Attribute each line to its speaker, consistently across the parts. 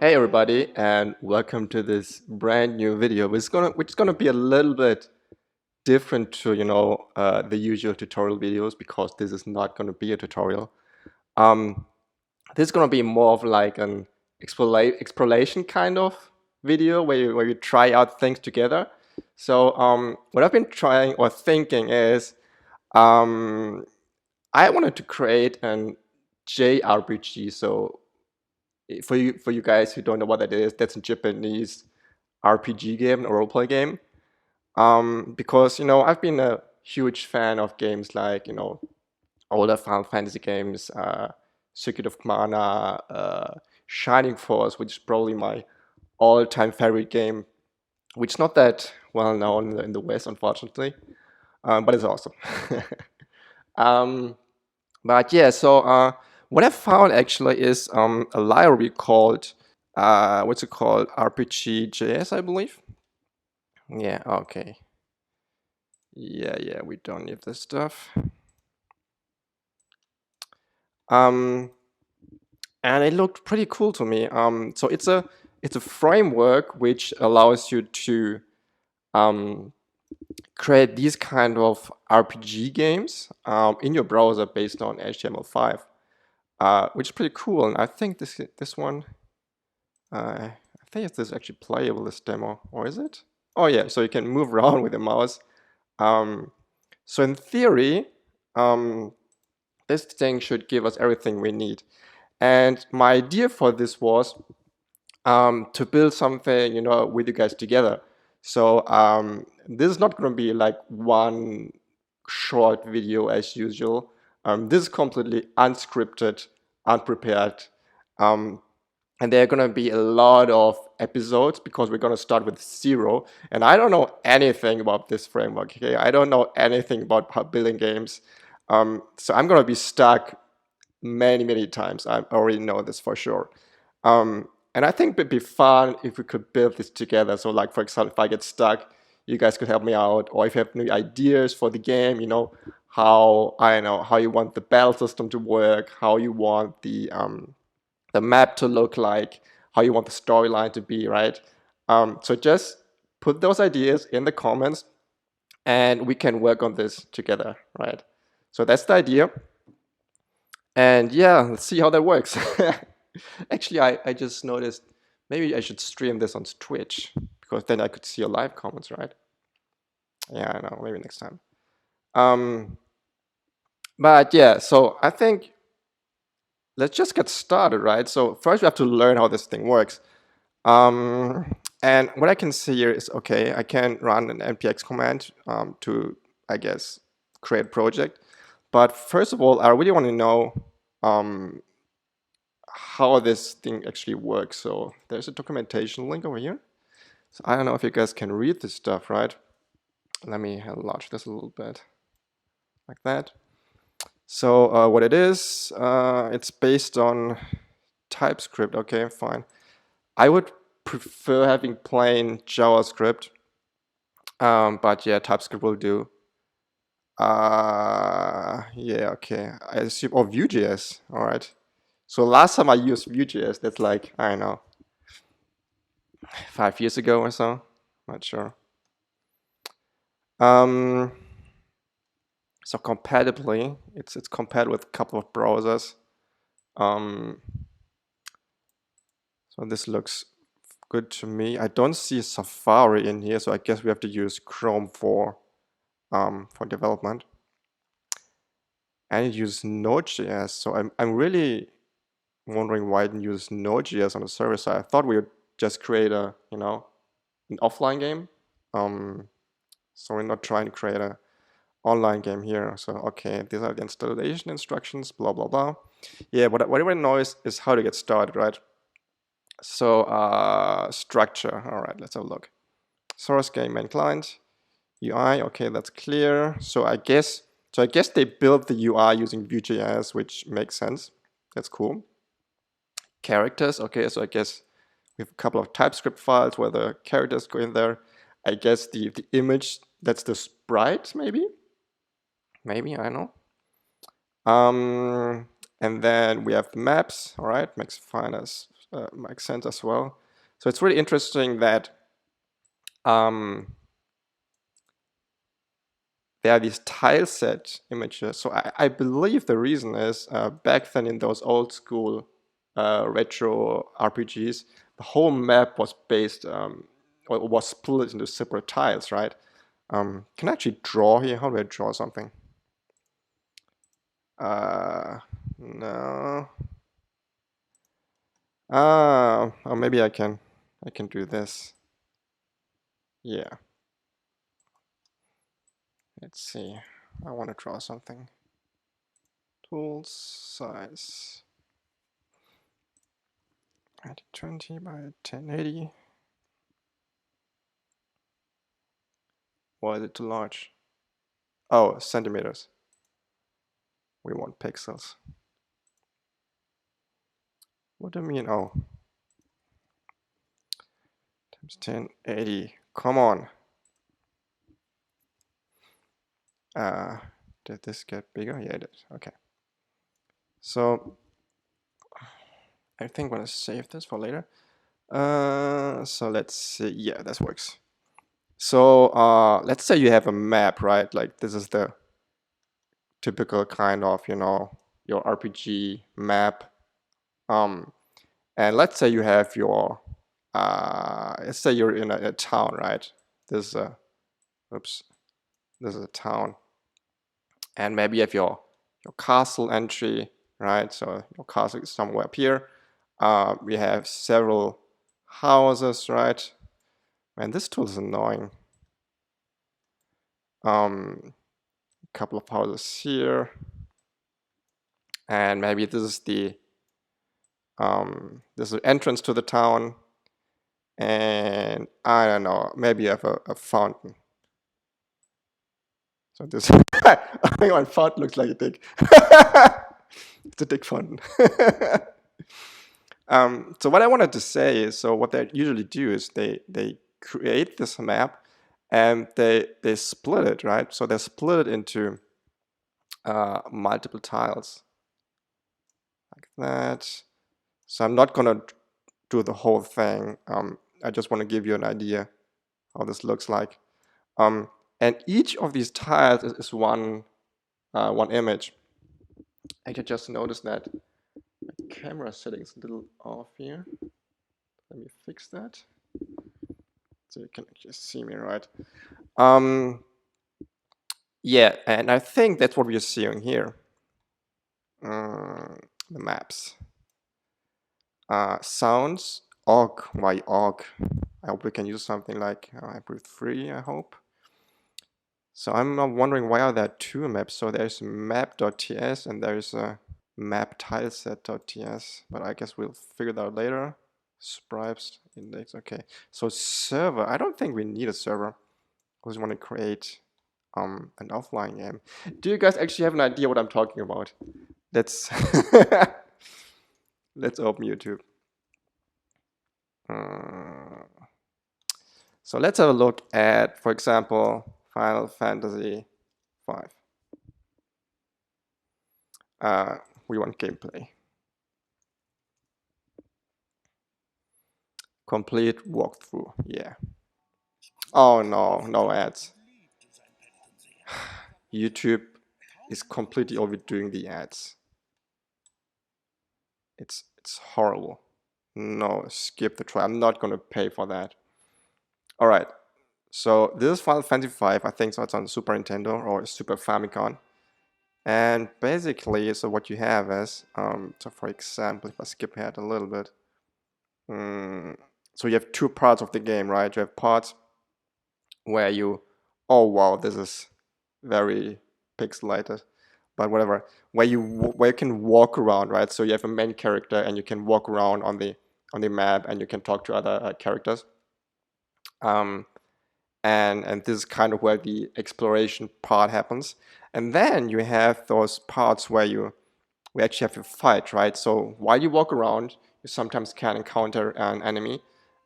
Speaker 1: Hey everybody, and welcome to this brand new video. Which is gonna be a little bit different to the usual tutorial videos because this is not gonna be a tutorial. Um, this is gonna be more of like an exploration kind of video where you try out things together. So what I've been trying or thinking is um, I wanted to create an JRPG. So for you guys who don't know what that is, that's a Japanese RPG game or roleplay game. Because I've been a huge fan of games like older Final Fantasy games, Circuit of Mana, Shining Force, which is probably my all-time favorite game, which is not that well known in the West, unfortunately, but it's awesome. um, but yeah, so what I found actually is a library called what's it called? rpg.js, I believe. Yeah, okay. Yeah, we don't need this stuff. Um, and it looked pretty cool to me. So it's a framework which allows you to create these kind of RPG games in your browser based on HTML5, which is pretty cool. And I think this one, I think it's this actually playable, this demo, or is it? Oh yeah, so you can move around with the mouse. So in theory, this thing should give us everything we need. And my idea for this was to build something, with you guys together. So this is not going to be like one short video as usual. This is completely unscripted, unprepared. And there are going to be a lot of episodes because we're going to start with 0. And I don't know anything about this framework. Okay, I don't know anything about building games. So I'm going to be stuck many times. I already know this for sure. And I think it'd be fun if we could build this together. So like, for example, if I get stuck, you guys could help me out. Or if you have new ideas for the game, how, I don't know, how you want the battle system to work, how you want the map to look like, how you want the storyline to be, right? So just put those ideas in the comments and we can work on this together, right? So that's the idea. And yeah, let's see how that works. Actually, I just noticed maybe I should stream this on Twitch because then I could see your live comments, right? Yeah, I know, maybe next time. But yeah, so I think let's just get started, right? So first we have to learn how this thing works. And what I can see here is, okay, I can run an npx command to, I guess, create a project. But first of all, I really want to know how this thing actually works. So there's a documentation link over here. So I don't know if you guys can read this stuff, right? Let me enlarge this a little bit, like that. So what it is, it's based on TypeScript. Okay, fine. I would prefer having plain JavaScript, but yeah, TypeScript will do. Yeah, okay. I assume, oh, Vue.js, all right. So last time I used Vue.js, that's like, I don't know, 5 years ago or so. Not sure. So compatibly, it's compatible with a couple of browsers. So this looks good to me. I don't see Safari in here, so I guess we have to use Chrome for development. And it uses Node.js, so I'm really wondering why I didn't use Node.js on the server side. I thought we would just create a an offline game. So we're not trying to create a online game here. So okay, these are the installation instructions, blah blah blah. Yeah, what everyone knows is how to get started, right? So structure. All right, let's have a look. Source game main client, UI. Okay, that's clear. So I guess they built the UI using Vue.js, which makes sense. That's cool. Characters. Okay, so I guess we have a couple of TypeScript files where the characters go in there. I guess the image, that's the sprite, maybe. Maybe, I don't know. And then we have the maps. All right, max fine as makes sense as well. So it's really interesting that there are these tile set images. So I believe the reason is back then in those old school retro RPGs, the whole map was based or was split into separate tiles, right? Can I actually draw here? How do I draw something? No. Or maybe I can do this. Yeah. Let's see. I want to draw something. Tools, size. 1920 by 1080. Why is it too large? Oh, centimeters. We want pixels. What do you mean? Oh. Times 1080. Come on. Did this get bigger? Yeah, it did. Okay. So I think I'm gonna save this for later. So let's see. Yeah, this works. So let's say you have a map, right? Like this is the typical kind of, you know, your RPG map. And let's say you have your, let's say you're in a town, right? This is a, oops, this is a town. And maybe you have your castle entry, right? So your castle is somewhere up here. We have several houses, right? Man, this tool is annoying. A couple of houses here. And maybe this is the this is the entrance to the town. And I don't know, maybe you have a fountain. So this, I think my fountain looks like a dick. It's a dick fountain. So what I wanted to say is, so what they usually do is they create this map and they split it, right? So they split it into multiple tiles like that. So I'm not gonna do the whole thing. I just want to give you an idea how this looks like. And each of these tiles is one image. I just noticed that my camera setting is a little off here. Let me fix that so you can just see me right. Yeah, and I think that's what we're seeing here. The maps. Sounds, org, why org? I hope we can use something like hybrid 3, I hope. So I'm wondering why are there two maps? So there's map.ts and there's a map tileset.ts, but I guess we'll figure that out later. Sprites, index, okay. So server, I don't think we need a server. I just want to create an offline game. Do you guys actually have an idea what I'm talking about? Let's let's open YouTube. So let's have a look at, for example, Final Fantasy 5. We want gameplay. Complete walkthrough, yeah. Oh no, no ads. YouTube is completely overdoing the ads. It's horrible. No, skip the try. I'm not going to pay for that. All right. So this is Final Fantasy 5. I think so it's on Super Nintendo or Super Famicom. And basically, so what you have is, so for example, if I skip ahead a little bit, so you have two parts of the game, right? You have parts where you, oh wow, this is very pixelated, but whatever, where you can walk around, right? So you have a main character and you can walk around on the map and you can talk to other characters. And this is kind of where the exploration part happens. And then you have those parts where we actually have a fight, right? So while you walk around, you sometimes can encounter an enemy.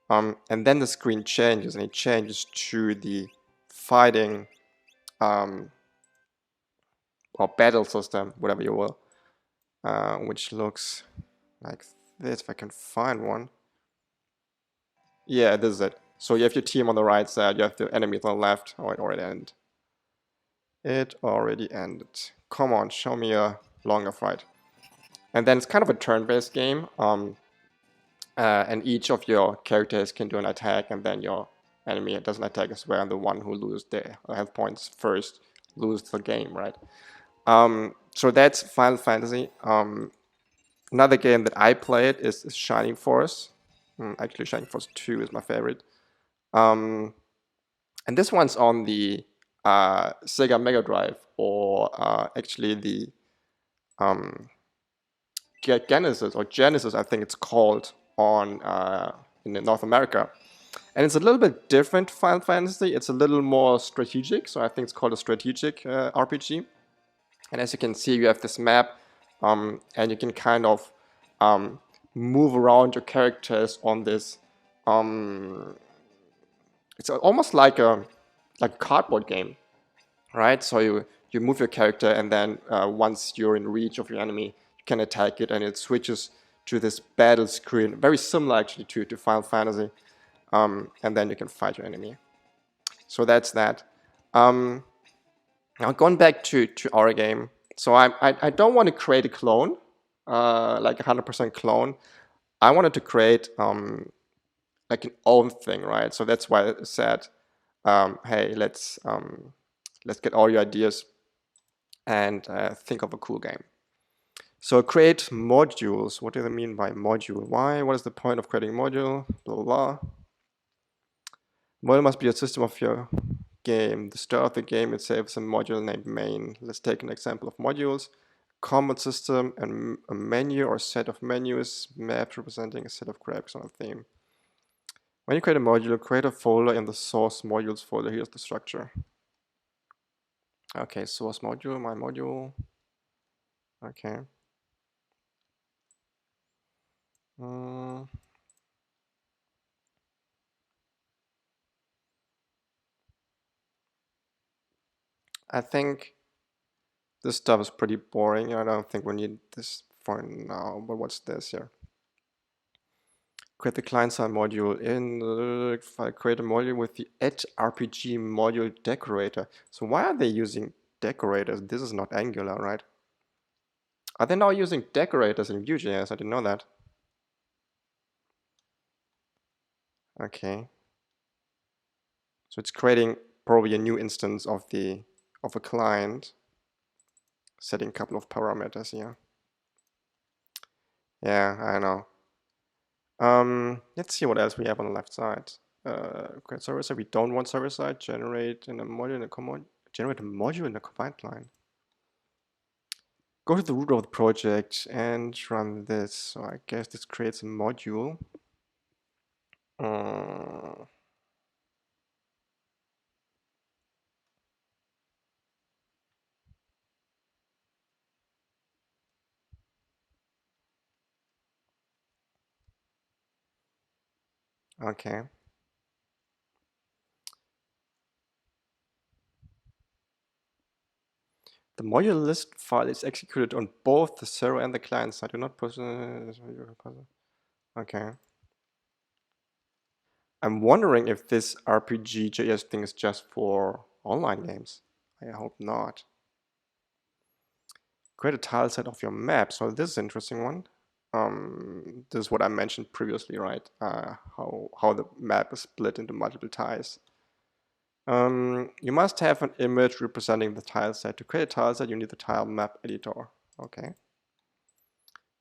Speaker 1: And then the screen changes, and it changes to the fighting or battle system, whatever you will, which looks like this, if I can find one. Yeah, this is it. So you have your team on the right side, you have the enemies on the left. Oh, it already ended. It already ended. Come on, show me a longer fight. And then it's kind of a turn-based game. And each of your characters can do an attack, and then your enemy does an attack as well, and the one who loses their health points first loses the game, right? So that's Final Fantasy. Another game that I played is Shining Force. Actually, Shining Force 2 is my favorite. And this one's on the Sega Mega Drive, or actually the Genesis, I think it's called, on in North America. And it's a little bit different Final Fantasy. It's a little more strategic, so I think it's called a strategic RPG. And as you can see, you have this map, and you can kind of move around your characters on this. It's almost like a cardboard game, right? So you move your character, and then once you're in reach of your enemy, you can attack it, and it switches to this battle screen, very similar actually to Final Fantasy. And then you can fight your enemy. So that's that. Now going back to our game. So I don't want to create a clone, like 100% clone. I wanted to create like an own thing, right? So that's why I said, hey, let's get all your ideas and think of a cool game. So create modules. What do they mean by module? Why? What is the point of creating module? Blah, blah, blah. Module must be a system of your game. The start of the game itself is a module named main. Let's take an example of modules. Combat system and a menu or set of menus, maps representing a set of graphics on a theme. When you create a module, create a folder in the source modules folder. Here's the structure. Okay, source module, my module. Okay. I think this stuff is pretty boring. I don't think we need this for now. But what's this here? Create the client-side module in the file. Create a module with the rpg module decorator. So why are they using decorators? This is not Angular, right? Are they now using decorators in Vue.js? I didn't know that. Okay. So it's creating probably a new instance of a client, setting a couple of parameters here. Yeah, I know. Let's see what else we have on the left side. Create server side. We don't want server side. Generate in a module in a command. Generate a module in a command line. Go to the root of the project and run this. So I guess this creates a module. Okay. The module list file is executed on both the server and the client side. Do not push. Okay. I'm wondering if this rpg.js thing is just for online games. I hope not. Create a tile set of your map. So this is an interesting one. This is what I mentioned previously, right? How the map is split into multiple tiles. You must have an image representing the tile set. To create a tile set, you need the tile map editor. Okay.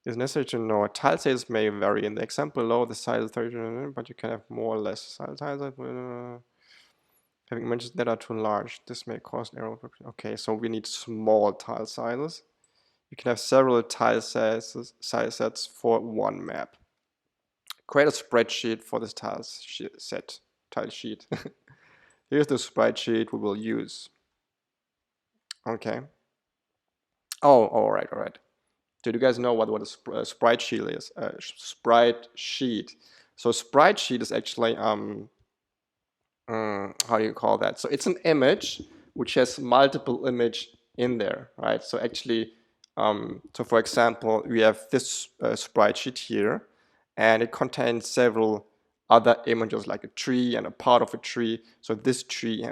Speaker 1: It's necessary to know tile sizes may vary. In the example below, the size is 30, but you can have more or less tiles. Having images that are too large, this may cause error. Okay, so we need small tile sizes. You can have several tile size sets for one map. Create a spreadsheet for this tile sheet. Here's the spreadsheet we will use. Okay. Oh, all right. Do you guys know what a sprite sheet is? Sprite sheet. So sprite sheet is actually how do you call that? So it's an image which has multiple image in there, right? So actually, So for example, we have this sprite sheet here, and it contains several other images like a tree and a part of a tree. So this tree,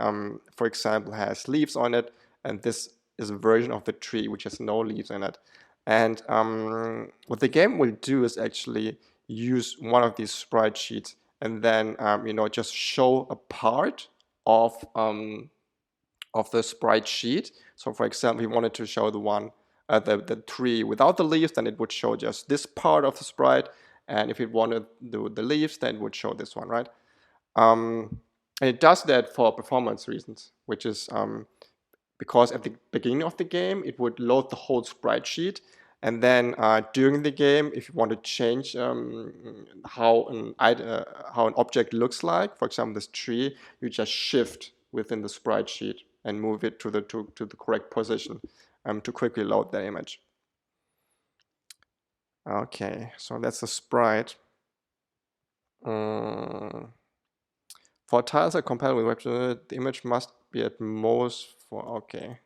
Speaker 1: for example, has leaves on it, and this is a version of the tree which has no leaves in it. And what the game will do is actually use one of these sprite sheets and then just show a part of the sprite sheet. So for example, we wanted to show the tree without the leaves, then it would show just this part of the sprite. And if it wanted the leaves, then it would show this one, right? And it does that for performance reasons, which is because at the beginning of the game, it would load the whole sprite sheet. And then during the game, if you want to change how an object looks like, for example, this tree, you just shift within the sprite sheet and move it to the correct position to quickly load the image. Okay, so that's the sprite. For tiles that are compatible with web, the image must be at most okay.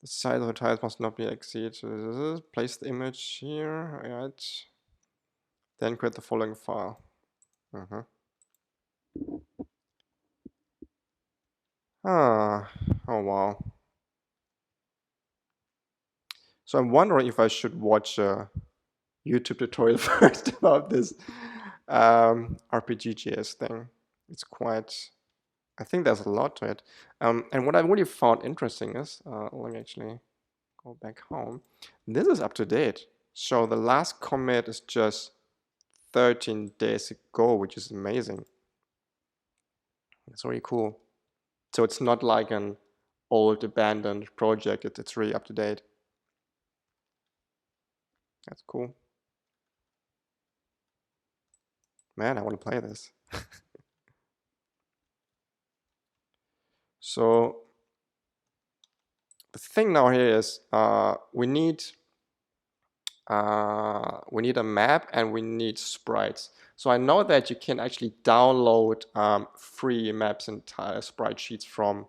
Speaker 1: The size of the tiles must not be exceed. Place the image here, right? Then create the following file. Oh wow. So I'm wondering if I should watch a YouTube tutorial first about this rpg.js thing. It's quite, I think there's a lot to it. And what I really found interesting is, let me actually go back home. This is up to date. So the last commit is just 13 days ago, which is amazing. It's really cool. So it's not like an old abandoned project. It's really up to date. That's cool. Man, I want to play this. So the thing now here is we need a map and we need sprites. So I know that you can actually download free maps and sprite sheets from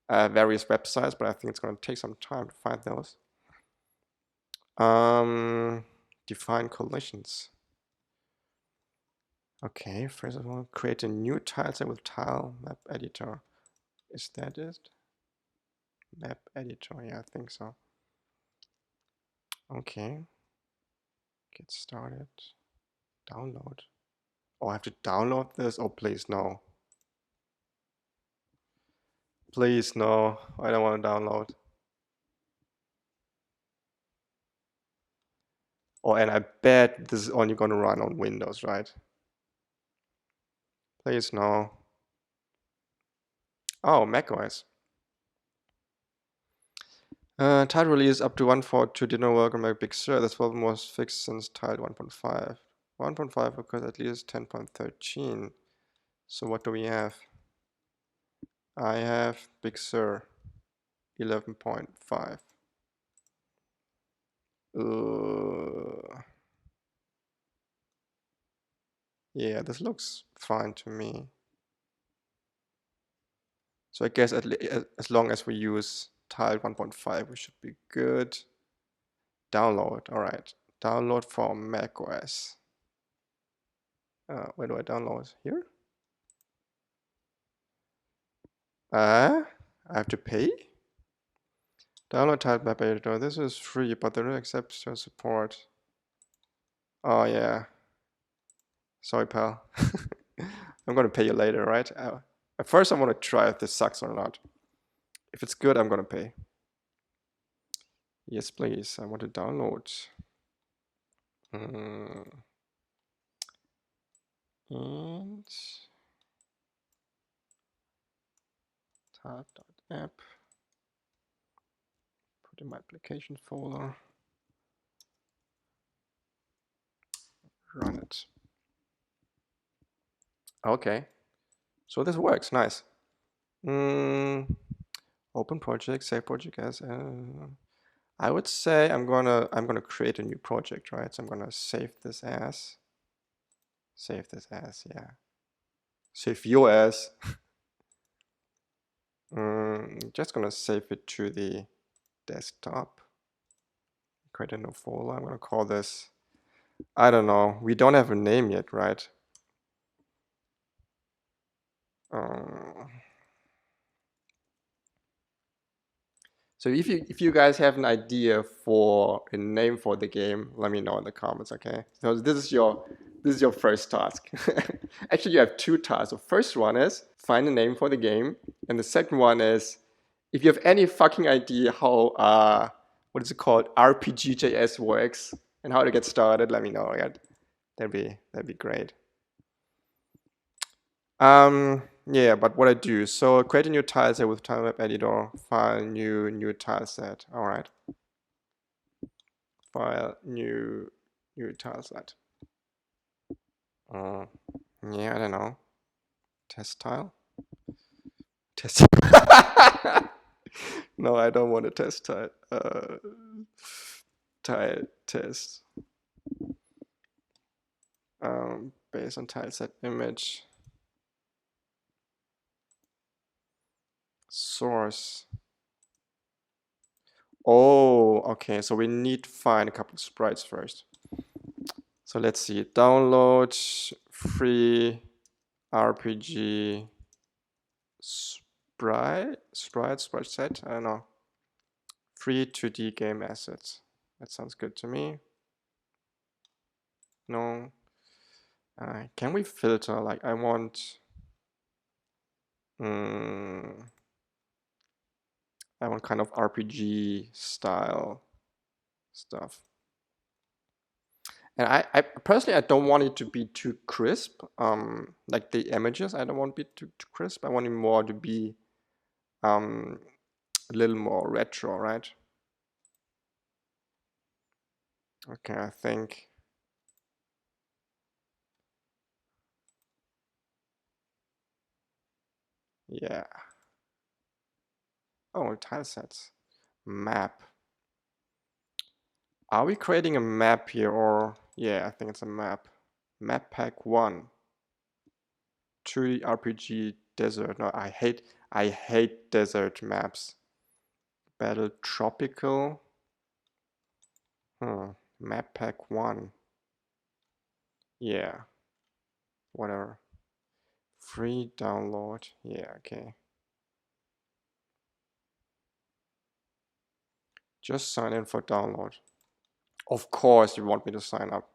Speaker 1: various websites, but I think it's going to take some time to find those. Define collisions. Okay, first of all, create a new tile set with tile map editor. Is that it? Map editor, yeah, I think so. Okay, get started. Download. Oh, I have to download this? Oh, please, no. Please, no. I don't want to download. Oh, and I bet this is only going to run on Windows, right? Please, no. Oh, macOS. Tile release up to 1.4.2 didn't work on my Big Sur. This problem was fixed since tile 1.5. 1.5 occurs at least 10.13. So what do we have? I have Big Sur 11.5. Yeah, this looks fine to me. So I guess as long as we use tile 1.5, we should be good. Download, all right. Download from macOS. Where do I download? Here? I have to pay? Download tile map editor. This is free, but they don't accept your support. Oh yeah. Sorry, pal. I'm gonna pay you later, right? At first, I want to try if this sucks or not. If it's good, I'm gonna pay. Yes, please. I want to download. And tab.app. Put in my application folder. Run it. Okay. So this works. Nice. Open project, save project as. I would say I'm gonna create a new project, right? So I'm gonna save this as. Yeah. Save your as. Just gonna save it to the desktop. Create a new folder. I'm gonna call this, I don't know. We don't have a name yet, right? So if you guys have an idea for a name for the game, let me know in the comments, okay? So this is your first task. Actually, you have two tasks. The first one is find a name for the game, and the second one is if you have any fucking idea how what is it called, rpg.js works and how to get started, let me know. Right? That'd be great. Yeah, but what I do, so create a new tile set with tile map editor, file new tile set. All right. File new tile set. Yeah, I don't know. Test tile. Test. No, I don't want a test tile. Tile test. Based on tile set image. Source. Oh, okay. So we need to find a couple of sprites first. So let's see. Download free RPG sprite set. I don't know. Free 2D game assets. That sounds good to me. No. Can we filter? Like I want. I want kind of RPG style stuff. And I personally, I don't want it to be too crisp. Like the images, I don't want it too crisp. I want it more to be a little more retro, right? Okay, I think. Yeah. Oh, tile sets. Map. Are we creating a map here or? Yeah, I think it's a map. Map pack 1. 2D RPG desert. No, I hate desert maps. Battle tropical. Map pack 1. Yeah. Whatever. Free download. Yeah, okay. Just sign in for download. Of course you want me to sign up.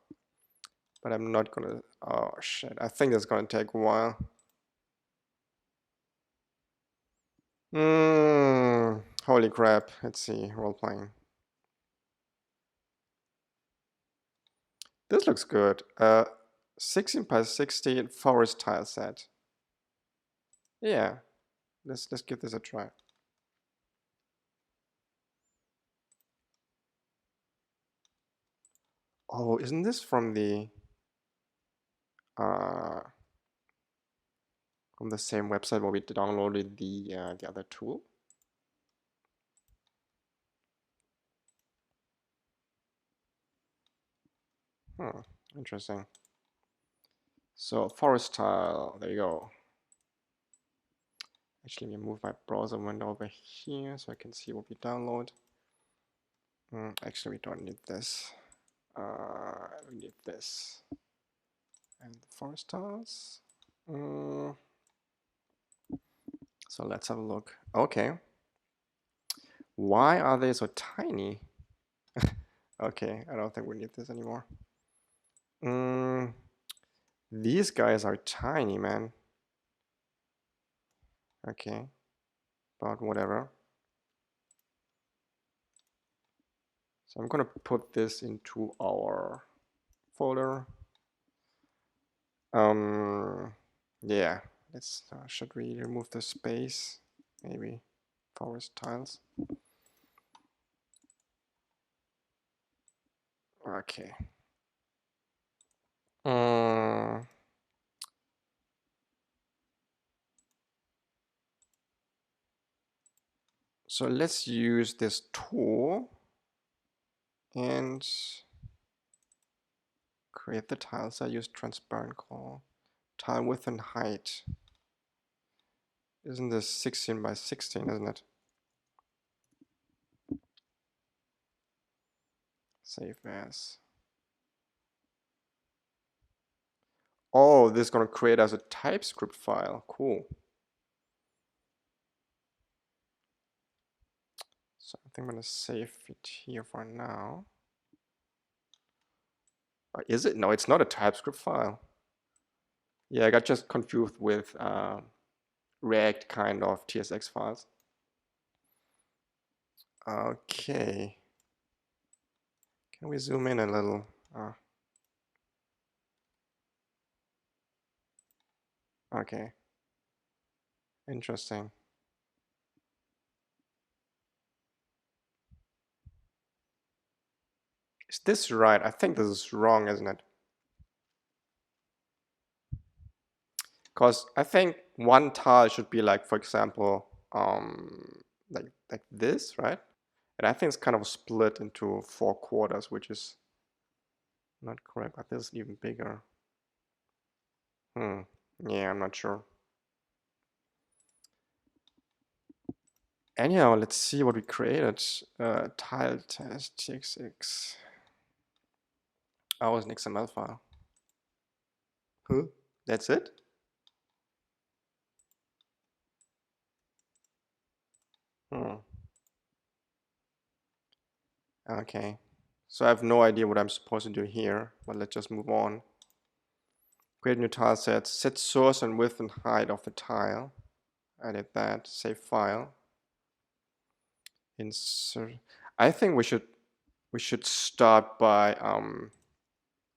Speaker 1: But I'm not gonna. Oh shit. I think it's gonna take a while. Holy crap. Let's see. Role playing. This looks good. 16 by 16 forest tile set. Yeah. Let's give this a try. Oh, isn't this from the same website where we downloaded the other tool? Interesting. So forest tile, there you go. Actually, let me move my browser window over here so I can see what we download. Actually, we don't need this. We need this. And the forest tiles. So let's have a look. Okay. Why are they so tiny? Okay, I don't think we need this anymore. These guys are tiny, man. Okay, but whatever. So I'm gonna put this into our folder. Yeah, let's, should we remove the space? Maybe forest tiles. Okay. So let's use this tool and create the tiles. I use transparent color. Tile width and height. Isn't this 16 by 16, isn't it? Save as. Oh, this is going to create as a TypeScript file. Cool. So I think I'm going to save it here for now. Is it? No, it's not a TypeScript file. Yeah, I got just confused with React kind of TSX files. Okay. Can we zoom in a little? Okay. Interesting. Is this right? I think this is wrong, isn't it? Because I think one tile should be like, for example, like this, right? And I think it's kind of split into 4 quarters, which is not correct. But this is even bigger. Yeah, I'm not sure. Anyhow, let's see what we created. Tile test txx. Oh, it's an XML file. Huh? That's it? Okay. So I have no idea what I'm supposed to do here, but let's just move on. Create new tile set. Set source and width and height of the tile. I did that. Save file. Insert. I think we should start by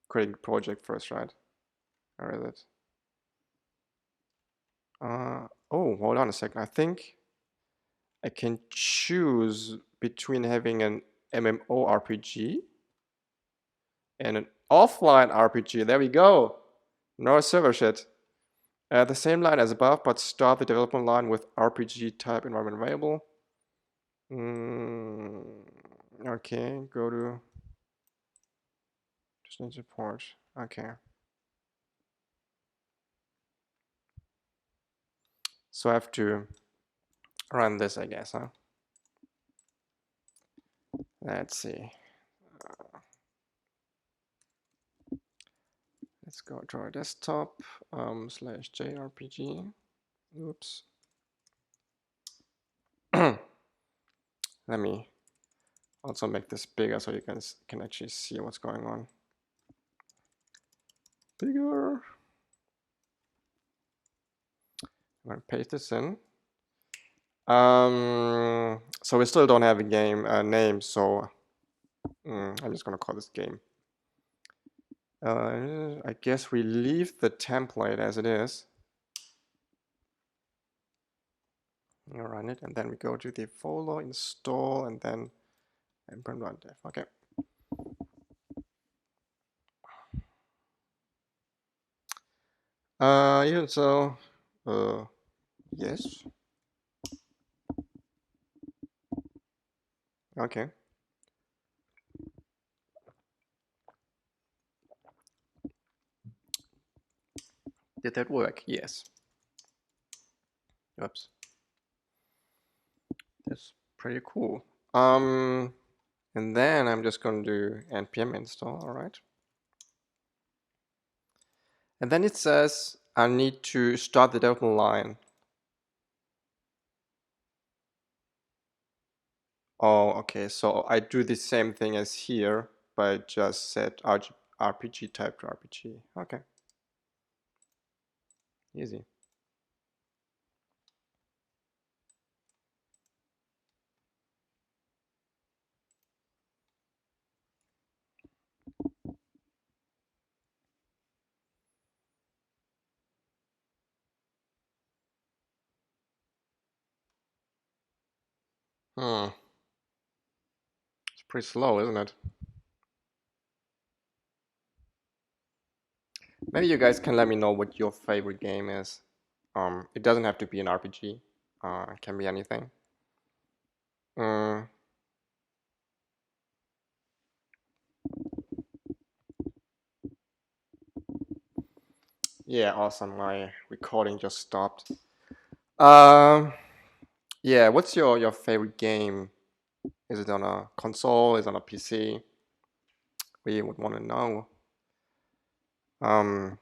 Speaker 1: creating a project first, right? Or is it? Oh, hold on a second. I think I can choose between having an MMORPG and an offline RPG. There we go. No server shit. The same line as above, but start the development line with RPG type environment variable. Okay, go to just need support. Okay. So I have to run this, I guess, huh? Let's see. Let's go to our desktop slash JRPG. Oops. Let me also make this bigger so you guys can actually see what's going on. Bigger. I'm gonna paste this in. So we still don't have a game name, so I'm just gonna call this game. I guess we leave the template as it is. You run it, and then we go to the folder, install, and then print run dev. Okay. Even so, yes. Okay. Did that work? Yes. Oops. That's pretty cool. And then I'm just going to do npm install, all right? And then it says I need to start the development line. Oh, okay. So I do the same thing as here, but just set RPG type to RPG. Okay. Easy. It's pretty slow, isn't it? Maybe you guys can let me know what your favorite game is. It doesn't have to be an RPG. It can be anything. Yeah, awesome. My recording just stopped. Yeah, what's your favorite game? Is it on a console? Is it on a PC? we would want to know. I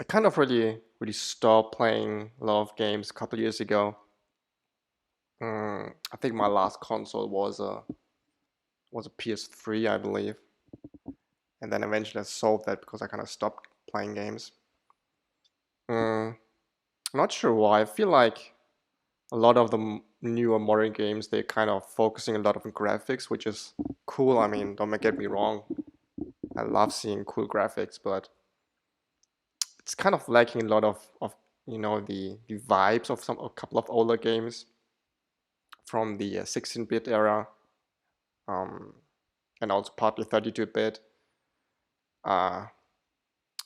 Speaker 1: kind of really stopped playing a lot of games a couple years ago. I think my last console was a PS3, I believe, and then eventually I sold that because I kind of stopped playing games. I'm not sure why. I feel like a lot of the newer modern games, they're kind of focusing a lot on graphics, which is cool. I mean, don't get me wrong, I love seeing cool graphics, but it's kind of lacking a lot of the vibes of a couple of older games from the 16-bit era, and also partly 32-bit.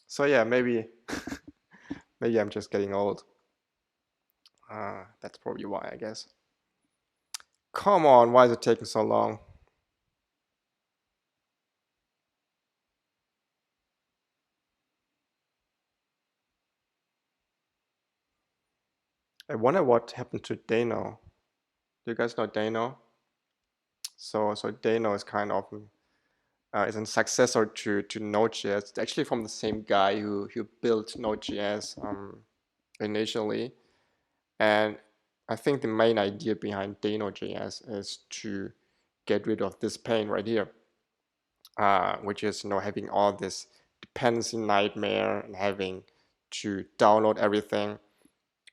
Speaker 1: So yeah, maybe maybe I'm just getting old. That's probably why, I guess. Come on, why is it taking so long? I wonder what happened to Dano. Do you guys know Dano? So Dano is kind of is a successor to Node.js. It's actually from the same guy who built Node.js initially, and I think the main idea behind Dano.js is to get rid of this pain right here, which is having all this dependency nightmare and having to download everything.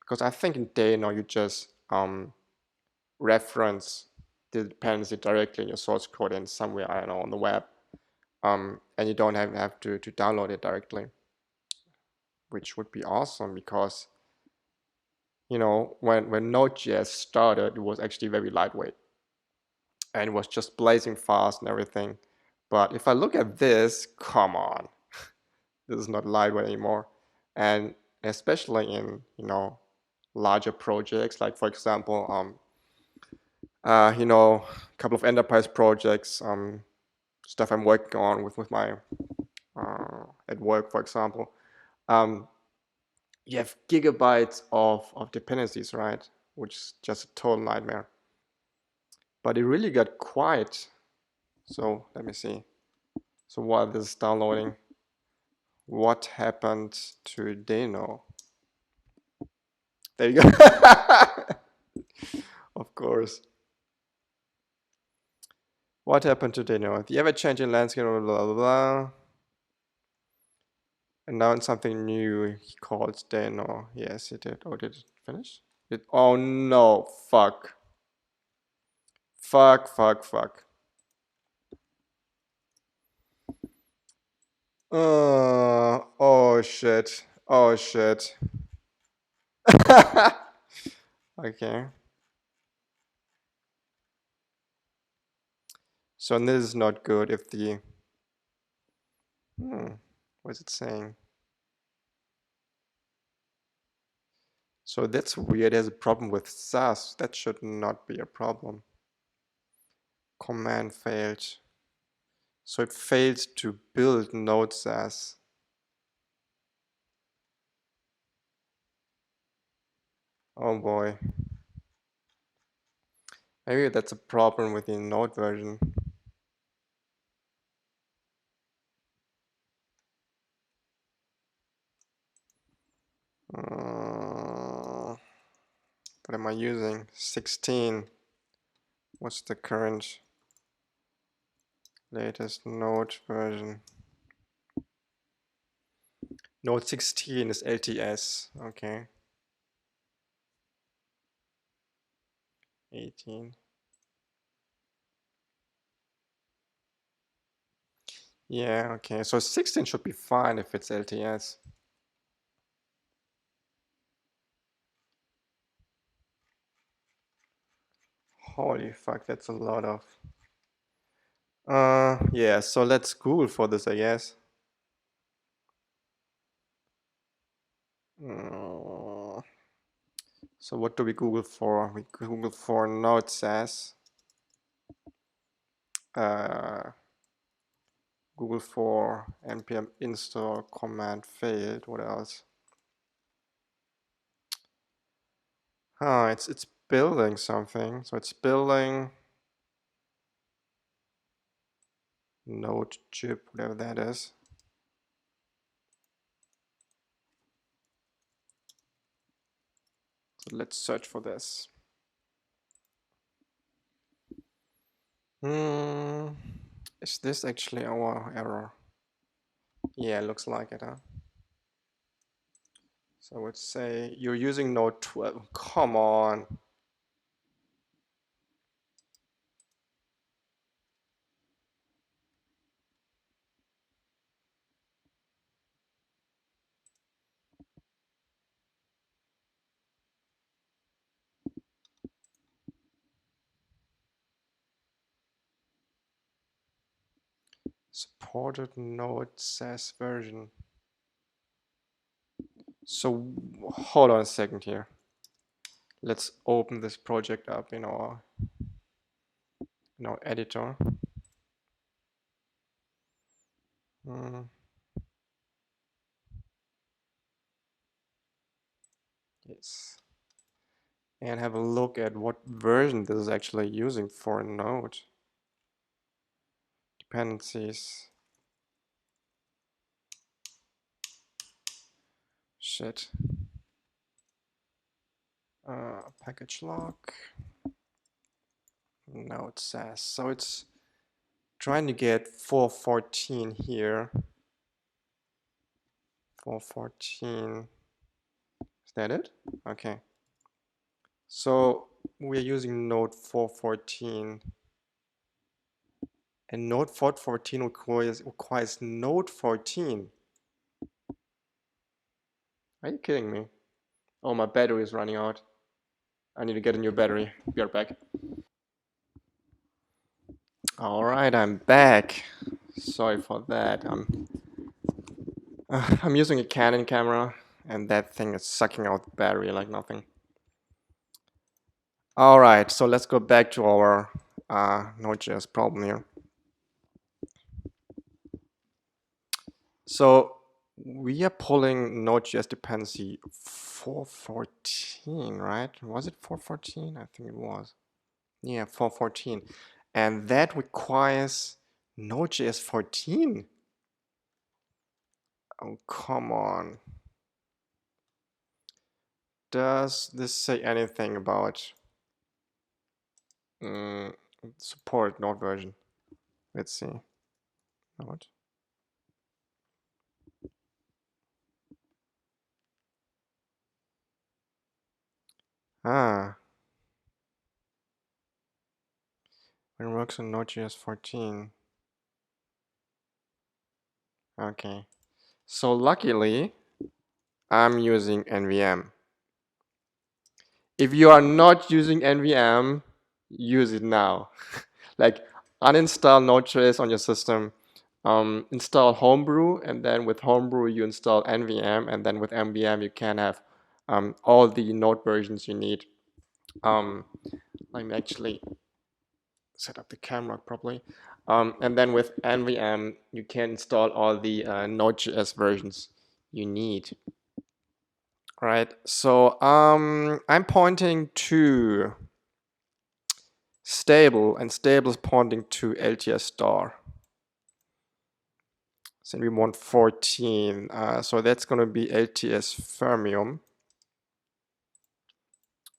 Speaker 1: Because I think in Dano you just reference the dependency directly in your source code and somewhere, I don't know, on the web, and you don't have to download it directly, which would be awesome because when Node.js started, it was actually very lightweight and it was just blazing fast and everything. But if I look at this, come on, this is not lightweight anymore. And especially in larger projects, like for example, a couple of enterprise projects, stuff I'm working on with my at work, for example. You have gigabytes of dependencies, right? Which is just a total nightmare. But it really got quiet. So let me see. So while this is downloading, what happened to Dano? There you go. Of course. What happened to Dano? The ever-changing landscape, blah, blah, blah, blah. And now it's something new he called Dano. Yes, it did. Oh, did it finish? Oh no, fuck. Fuck, fuck, fuck. Oh shit. Oh shit. Okay. So this is not good if the what is it saying? So that's weird. It has a problem with SAS. That should not be a problem. Command failed. So it failed to build Node SAS. Oh boy. Maybe that's a problem with the Node version. What am I using? 16. What's the current latest Node version? Node 16 is LTS. Okay. 18. Yeah, okay. So 16 should be fine if it's LTS. Holy fuck, that's a lot of... yeah, so let's Google for this, I guess. So what do we Google for? We Google for Node SAS. Google for npm install command failed. What else? It's building something. So it's building. Node chip, whatever that is. So let's search for this. Is this actually our error? Yeah, looks like it, huh? So I would say you're using Node 12. Come on. Supported Node.js version. So hold on a second here. Let's open this project up in our editor. Yes. And have a look at what version this is actually using for a node. Dependencies. Shit. Package lock. Node.js. So it's trying to get 414 here. 414. Is that it? Okay. So we're using node 414. And node 414 requires node 14. Are you kidding me? Oh, my battery is running out. I need to get a new battery. Be right back. All right, I'm back. Sorry for that. I'm using a Canon camera, and that thing is sucking out the battery like nothing. All right, so let's go back to our Node.js problem here. So we are pulling Node.js dependency 414, right? Was it 414? I think it was. Yeah, 414. And that requires Node.js 14. Oh, come on. Does this say anything about support Node version? Let's see. Node. Ah, it works on Node.js 14. Okay. So luckily, I'm using NVM. If you are not using NVM, use it now. Like uninstall Node.js on your system, install Homebrew, and then with Homebrew you install NVM, and then with NVM you can have all the Node versions you need. Let me actually set up the camera properly. And then with NVM you can install all the Node.js versions you need. All right, so I'm pointing to stable, and stable is pointing to LTS star. So we want 14. So that's going to be LTS fermium.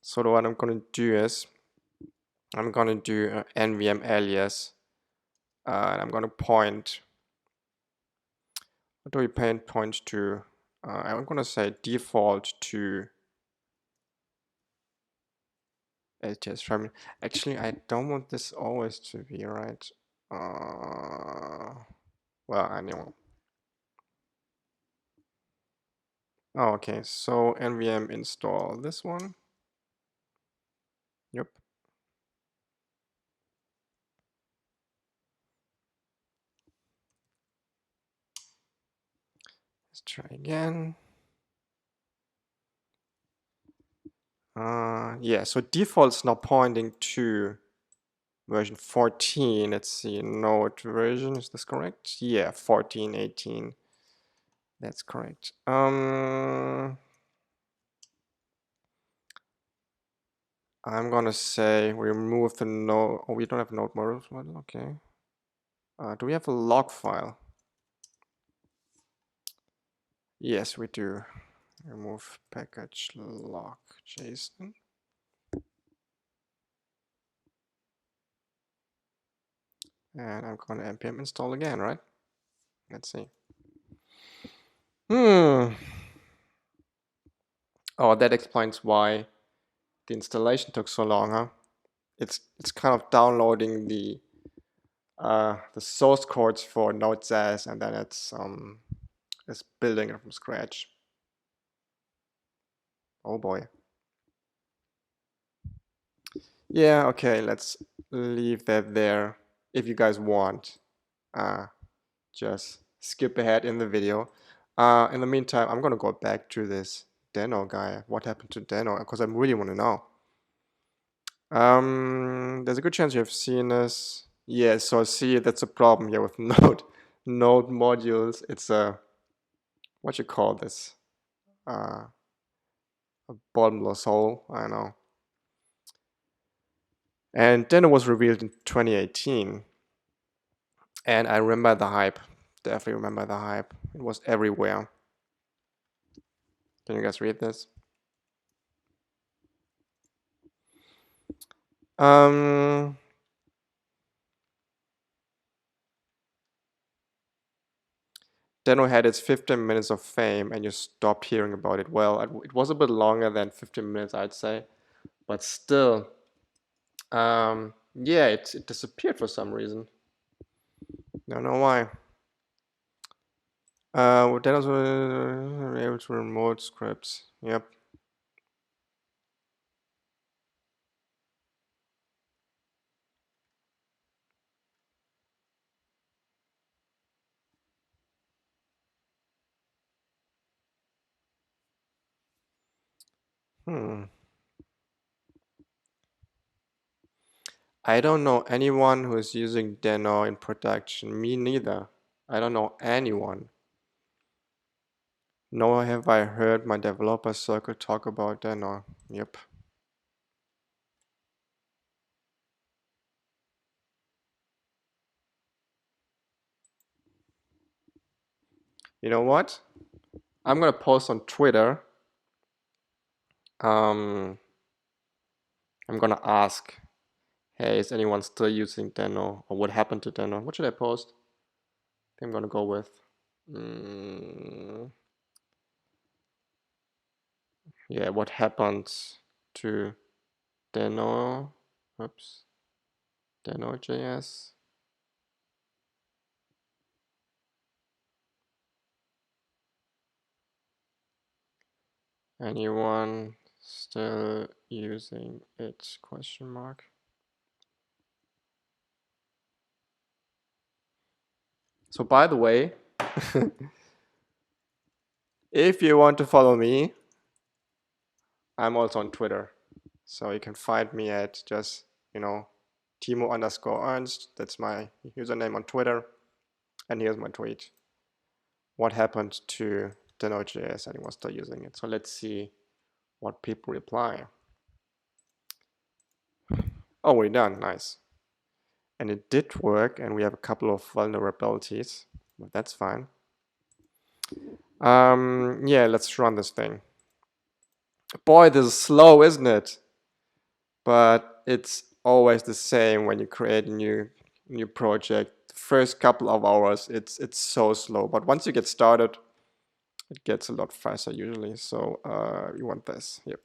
Speaker 1: So what I'm going to do is I'm going to do NVM alias. And I'm going to point. What do we point to? I'm going to say default to LTS fermium. Actually, I don't want this always to be right. Well, anyway. Oh, okay, so nvm install this one. Yep. Let's try again. Yeah, so default's now pointing to version 14. Let's see, Node version, is this correct? Yeah, 14, 18. That's correct. I'm gonna say we remove the node. Oh, we don't have node models. Okay. Do we have a log file? Yes, we do. Remove package log JSON. And I'm gonna npm install again, right? Let's see. Oh, that explains why the installation took so long, huh? It's kind of downloading the source codes for Node.js, and then it's building it from scratch. Oh boy. Yeah, okay, let's leave that there. If you guys want, just skip ahead in the video. In the meantime, I'm gonna go back to this Deno guy. What happened to Deno? Because I really want to know. There's a good chance you have seen this. Yeah, so see, that's a problem here with Node modules. It's a, what you call this? A bottomless hole, I know. And then it was revealed in 2018. And I remember the hype. Definitely remember the hype. It was everywhere. Can you guys read this? Deno had its 15 minutes of fame and you stopped hearing about it. Well, it was a bit longer than 15 minutes, I'd say. But still, yeah, it disappeared for some reason. Don't know why. Deno's able to remote scripts. Yep. I don't know anyone who is using Deno in production. Me neither. I don't know anyone. Nor have I heard my developer circle talk about Deno. Yep. You know what? I'm gonna post on Twitter. I'm gonna ask, hey, is anyone still using Deno? Or what happened to Deno? What should I post? I think I'm gonna go with yeah, what happened to Deno? Oops. Deno.js. Anyone still using it? Question mark. So by the way, if you want to follow me, I'm also on Twitter. So you can find me at just, Timo_Ernst. That's my username on Twitter. And here's my tweet. What happened to the Node.js? Anyone still using it? So let's see what people reply. Oh, we're done. Nice. And it did work, and we have a couple of vulnerabilities, but that's fine. Yeah, let's run this thing. Boy, this is slow, isn't it? But it's always the same when you create a new project. The first couple of hours, it's so slow. But once you get started, it gets a lot faster usually. So you want this. Yep.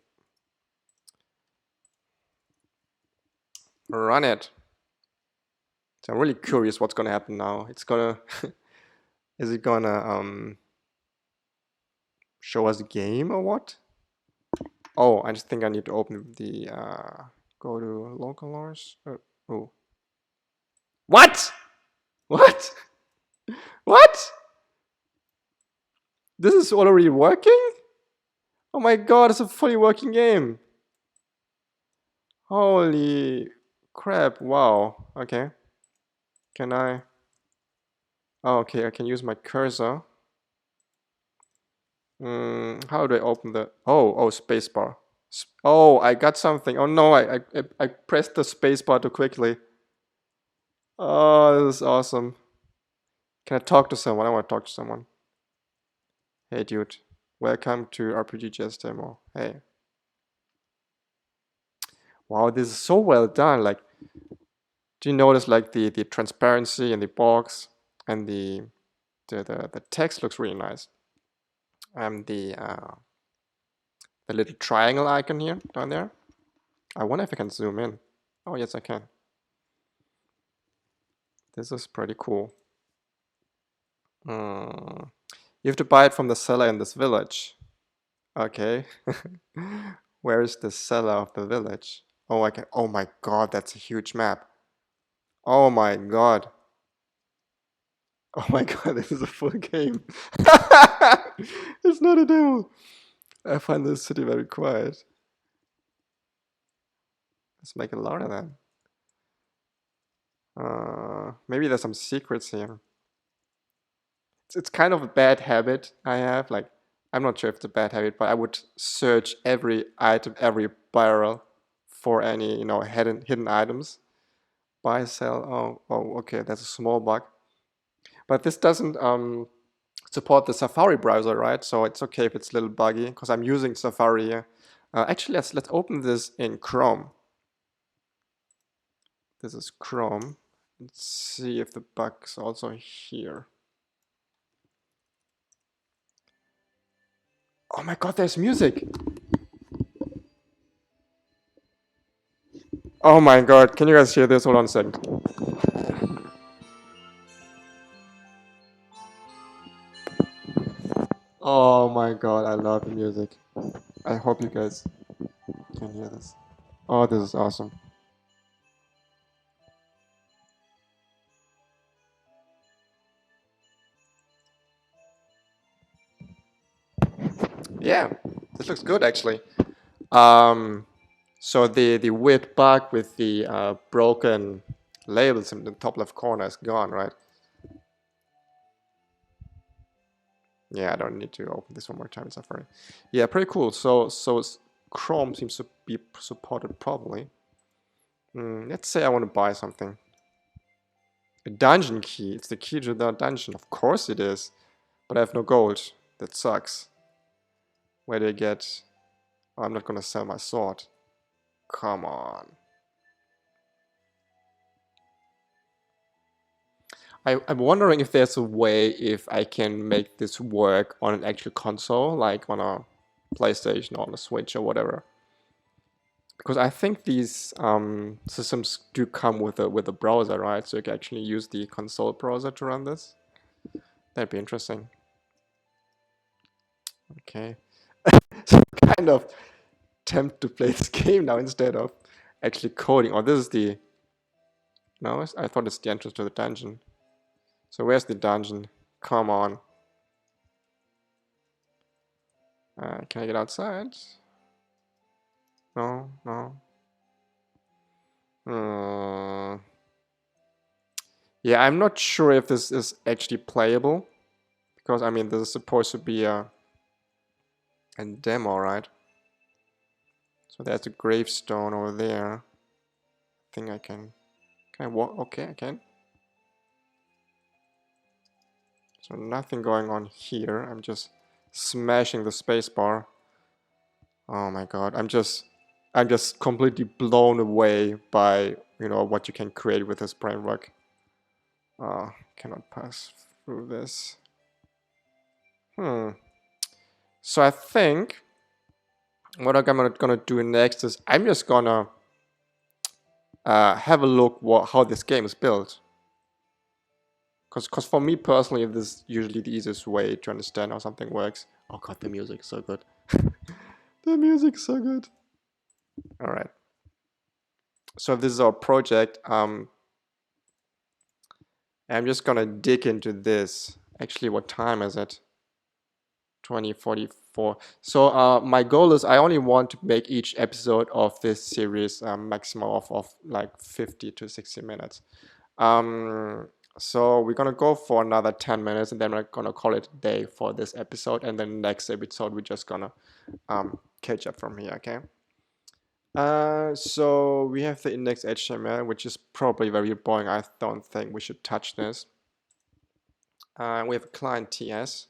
Speaker 1: Run it. So I'm really curious what's gonna happen now. It's gonna is it gonna show us a game or what? Oh, I just think I need to open the go to localhost. Oh. What? What? What? This is already working? Oh my god, it's a fully working game. Holy crap, wow. Okay. Can I? Oh, okay, I can use my cursor. How do I open the? Oh, spacebar. Oh, I got something. Oh no, I pressed the spacebar too quickly. Oh, this is awesome. Can I talk to someone? I want to talk to someone. Hey, dude. Welcome to rpg.js demo. Hey. Wow, this is so well done. Like, do you notice like the transparency in the box and the text looks really nice. And the little triangle icon here down there. I wonder if I can zoom in. Oh, yes, I can. This is pretty cool. You have to buy it from the seller in this village. Okay. Where is the seller of the village? Oh, I can. Oh my God, that's a huge map. Oh my God. Oh my God, this is a full game. It's not a demo. I find this city very quiet. Let's make it louder then. Maybe there's some secrets here. It's kind of a bad habit I have. Like, I'm not sure if it's a bad habit, but I would search every item, every barrel for any, hidden items. Buy, sell. Oh, okay, that's a small bug. But this doesn't support the Safari browser, right? So it's okay if it's a little buggy because I'm using Safari here. Actually, let's open this in Chrome. This is Chrome. Let's see if the bug's also here. Oh my God, there's music. Oh my God, can you guys hear this? Hold on a second. Oh my God, I love the music. I hope you guys can hear this. Oh, this is awesome. Yeah, this looks good actually. So the weird bug with the broken labels in the top left corner is gone, right? Yeah, I don't need to open this one more time in Safari. Yeah, pretty cool. So Chrome seems to be supported properly. Let's say I want to buy something. A dungeon key. It's the key to the dungeon. Of course it is. But I have no gold. That sucks. Where do I get... Oh, I'm not gonna sell my sword. Come on. I'm wondering if there's a way if I can make this work on an actual console, like on a PlayStation or on a Switch or whatever. Because I think these systems do come with a browser, right? So you can actually use the console browser to run this. That'd be interesting. Okay. So I'm kind of tempted to play this game now instead of actually coding. Oh, this is the... No, I thought it's the entrance to the dungeon. So where's the dungeon? Come on. Can I get outside? No, no. Yeah, I'm not sure if this is actually playable. Because, I mean, this is supposed to be a demo, right? So there's a gravestone over there. I think I can... Can I walk? Okay, I can. So nothing going on here. I'm just smashing the spacebar. Oh my God, I'm just completely blown away by, what you can create with this framework. Cannot pass through this. So I think what I'm gonna do next is I'm just gonna have a look how this game is built. Because for me personally, this is usually the easiest way to understand how something works. Oh God, the music is so good. The music is so good. All right. So this is our project. I'm just gonna dig into this. Actually, what time is it? 20:44. So my goal is I only want to make each episode of this series maximum of like 50 to 60 minutes. So we're gonna go for another 10 minutes and then we're gonna call it a day for this episode, and then next episode we're just gonna catch up from here, okay? So we have the index HTML, which is probably very boring. I don't think we should touch this. We have a client TS,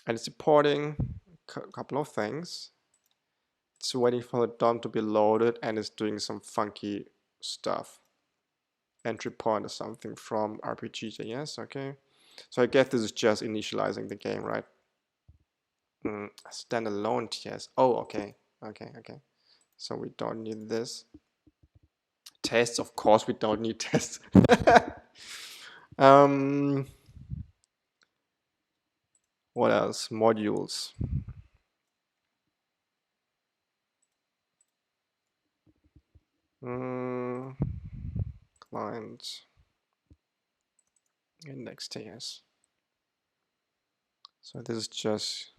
Speaker 1: and it's supporting a couple of things. It's waiting for the DOM to be loaded, and it's doing some funky stuff. Entry point or something from rpg.js, okay. So I guess this is just initializing the game, right? Standalone TS. Oh, okay. So we don't need this. Tests, of course we don't need tests. What else? Modules. Client index.js. So this is just,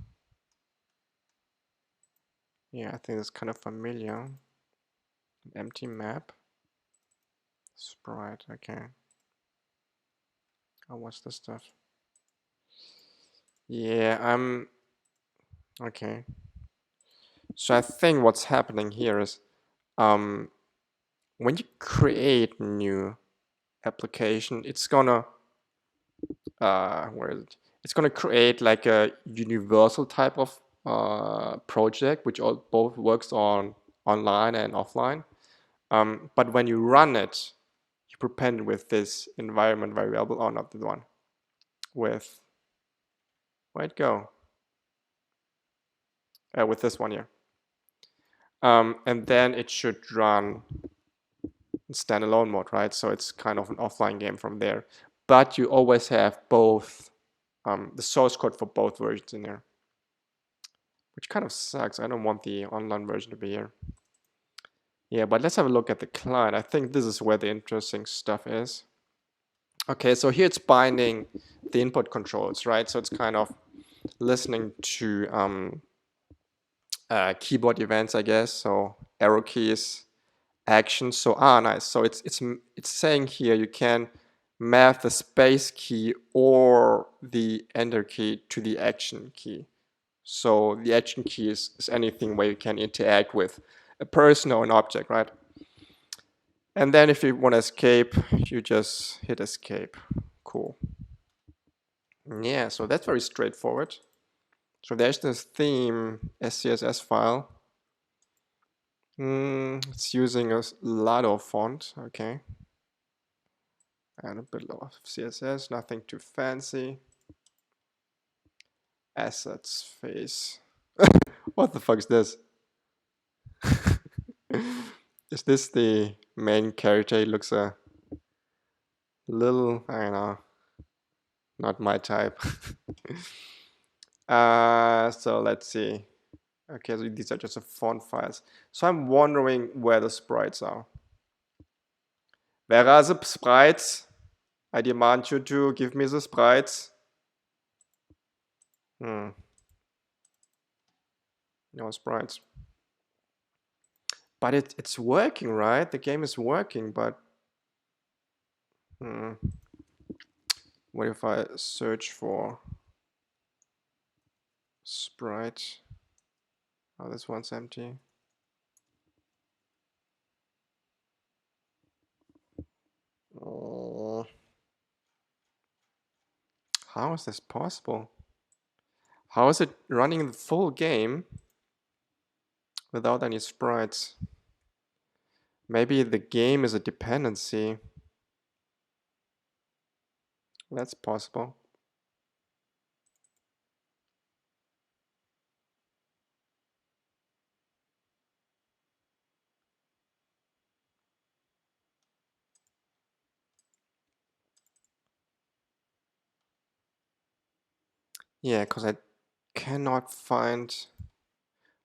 Speaker 1: yeah, I think it's kind of familiar. An empty map. Sprite, okay. Oh, what's this stuff? Yeah, okay. So I think what's happening here is when you create new application, it's gonna where is it? It's gonna create like a universal type of project, which both works on online and offline. But when you run it, you prepend with this environment variable, or not the one, with, where'd it go? With this one here. And then it should run in standalone mode, right? So it's kind of an offline game from there. But you always have both, the source code for both versions in there, which kind of sucks. I don't want the online version to be here. Yeah, but let's have a look at the client. I think this is where the interesting stuff is. Okay, so here it's binding the input controls, right? So it's kind of listening to keyboard events, I guess. So arrow keys, actions. So nice. So it's saying here you can map the space key or the enter key to the action key. So the action key is anything where you can interact with a person or an object, right? And then if you want to escape, you just hit escape. Cool. Yeah, so that's very straightforward. So there's this theme SCSS file. It's using a Lado font, okay. And a bit of CSS, nothing too fancy. Assets face. What the fuck is this? Is this the main character? He looks a little, I don't know, not my type. So let's see. Okay, so these are just the font files. So I'm wondering where the sprites are. Where are the sprites? I demand you to give me the sprites. No sprites. But it's working, right? The game is working, but what if I search for sprite? Oh, this one's empty. Oh. How is this possible? How is it running the full game without any sprites? Maybe the game is a dependency. That's possible. Yeah, because I cannot find.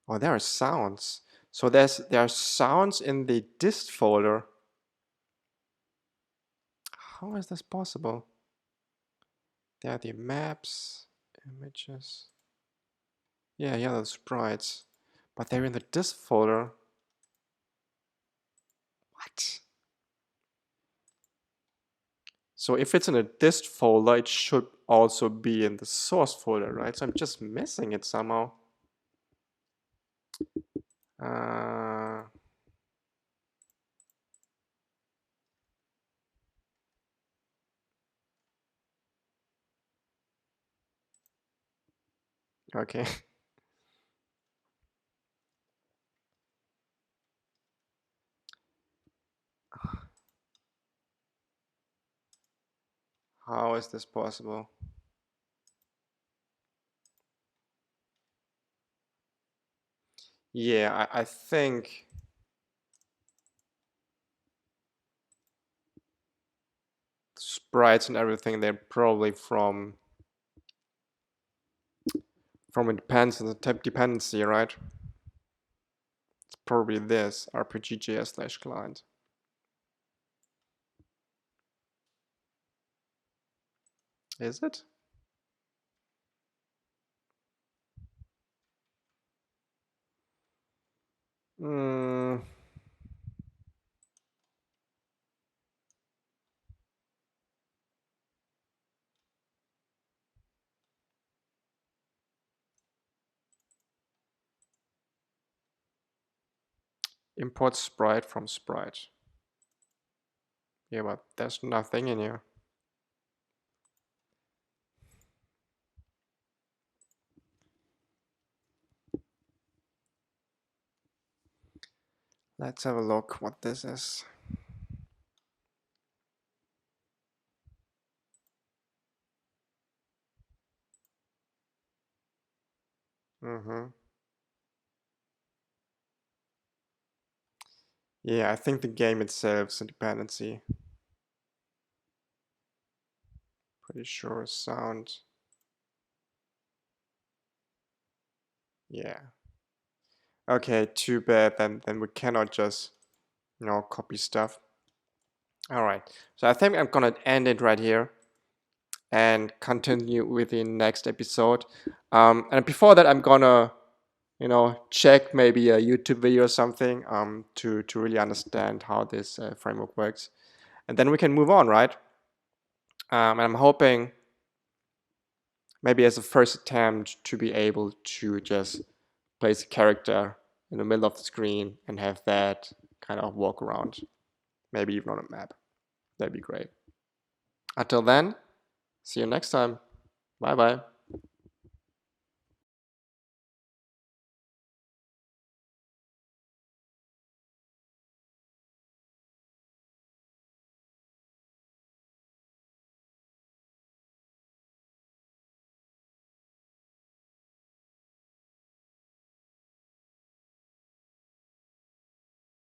Speaker 1: Oh, there are sounds. So there are sounds in the dist folder. How is this possible? There are the maps, images. Yeah, the sprites. But they're in the dist folder. What? So if it's in a dist folder, it should also be in the source folder, right? So I'm just missing it somehow. Okay. How is this possible? Yeah, I think sprites and everything, they're probably from a dependency, right? It's probably this rpg.js / client. Is it? Mm, import sprite from sprite. Yeah, but there's nothing in here. Let's have a look what this is. Yeah, I think the game itself is a dependency. Pretty sure sound. Yeah. Okay, too bad. Then we cannot just, copy stuff. All right. So I think I'm gonna end it right here and continue with the next episode. And before that, I'm gonna, check maybe a YouTube video or something to really understand how this framework works, and then we can move on, right? And I'm hoping maybe as a first attempt to be able to just place a character in the middle of the screen and have that kind of walk around, maybe even on a map. That'd be great. Until then, see you next time. Bye bye.